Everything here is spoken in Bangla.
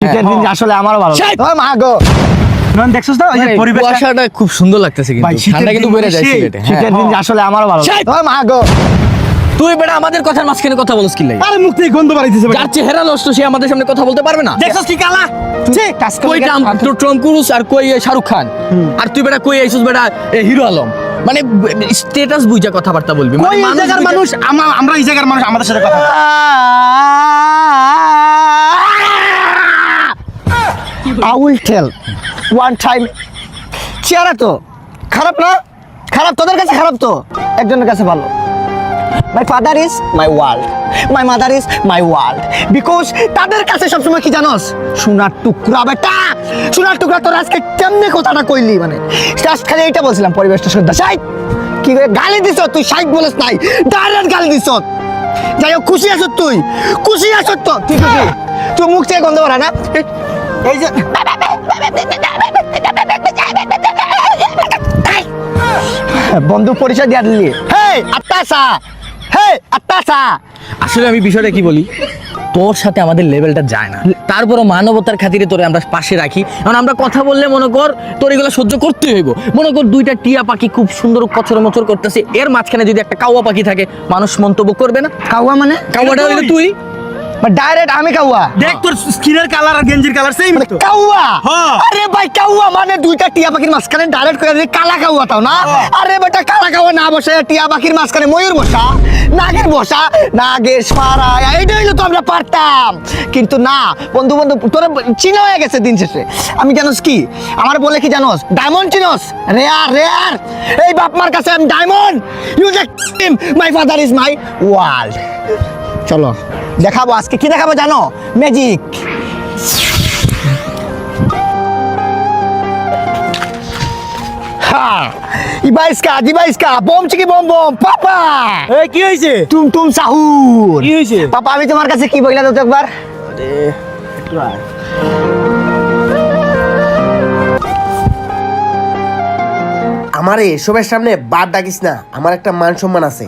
শীতের দিন আসলে আমারও ভালো লাগে। ও মা গো, নন দেখছস না ওই যে পরিবেশটা কুয়াশাটা খুব সুন্দর লাগতেছে ভাই, কিন্তু শীতের ঠান্ডা কিন্তু দিন বেড়ে যায় সেই, সিলেটে। শীতের দিন আসলে আমারও ভালো লাগে। ও মা গো, তুই বেটা আমাদের কথার মাঝখানে কথা বলছ কি লাগে? আরে মুখ থেকে গন্ধ বাড়াইতেছে ভাই। যার চেহারা নষ্ট সে আমাদের সামনে কথা বলতে পারবে না। দেখছস কি কালা ছি কাজ কই টম ক্রুজ আর কই শাহরুখ খান, আর তুই বেটা কই আইছস বেটা হিরো আলম। মানে স্ট্যাটাস বুঝা কথাবার্তা বলবি, মানে ওই মানুষ জায়গার বুঝা- মানুষ আমরা এই জায়গার মানুষ আমাদের সাথে কথা বলে। I will tell one time. চেহারা তো খারাপ না, খারাপ তোদের কাছে খারাপ তো একজনের কাছে ভালো। My father is my world, my mother is my world, because তাদের কাছে সবসময় কি জানোস, সোনার টুকরা বেটা, সোনার টুকরা। তোর আজকে কেমনে কথাটা কইলি, মানে জাস্ট খালি এইটা বলছিলাম পরিবেশটা শুদ্ধ। সাইড কি করে গালি দিছ তুই, সাইড বলস নাই, ডাইরেক্ট গালি দিছ। যাই হোক, খুশি আছো তুই, খুশি আছো তো তুই, খুশি তুই মুখ থেকে গন্ধ বাড়া না। এই যে বন্ধু পরিচয় দিয়া দিলি, হে আত্তাসা, হে আত্তাসা। আসলে আমি বিষয়টা কি বলি, তোর সাথে আমাদের লেভেলটা যায় না, তারপরও মানবতার খাতিরে তোরে আমরা পাশে রাখি। কারণ আমরা কথা বললে মনে কর তোর এগুলো সহ্য করতে হইব। মনে কর দুইটা টিয়া পাখি খুব সুন্দর কচর মচর করতেছে, এর মাঝখানে যদি একটা কাওয়া পাখি থাকে, মানুষ মন্তব্য করবে না? কাউয়া মানে কাওয়াটা হইলে তুই। ডাইরেক্ট আমি কাউয়া, দেখ তোর স্কিনের কালার আর গেঞ্জির কালার সেম তো। কাউয়া। হ্যাঁ। আরে ভাই কাউয়া মানে দুইটা টিয়া পাখির মাঝখানে ডাইরেক্ট করে দিয়ে কালা কাউয়া তাও না। আরে বেটা কালা কাউয়া না বসে টিয়া পাখির মাঝখানে ময়ূর বসা, নাগের বসা, নাগের পাড়ায়, এইটা হইলো তো আমরা পারতাম। কিন্তু না বন্ধু, বন্ধু তোরা চিনা হয়ে গেছে দিন শেষে। আমি জানোস কি আমার বলে কি জানোস, ডায়মন্ড চিনোস, রেয়ার রেয়ার। এই বাপ মার কাছে আমি diamond, you just my father is my world. চলো দেখাবো আজকে কি দেখাবো জানো, ম্যাজিক। হ্যাঁ ইবাইসকা দিবাইসকা বম চিকি বম বম পাপা। এই কি হইছে? তুম তুম সাহুর। কি হইছে? পাপা আমি তোমার কাছে কি বইলা তো একবার। আমারে এসবের সামনে বাদ ডাকিস না, আমার একটা মান সম্মান আছে।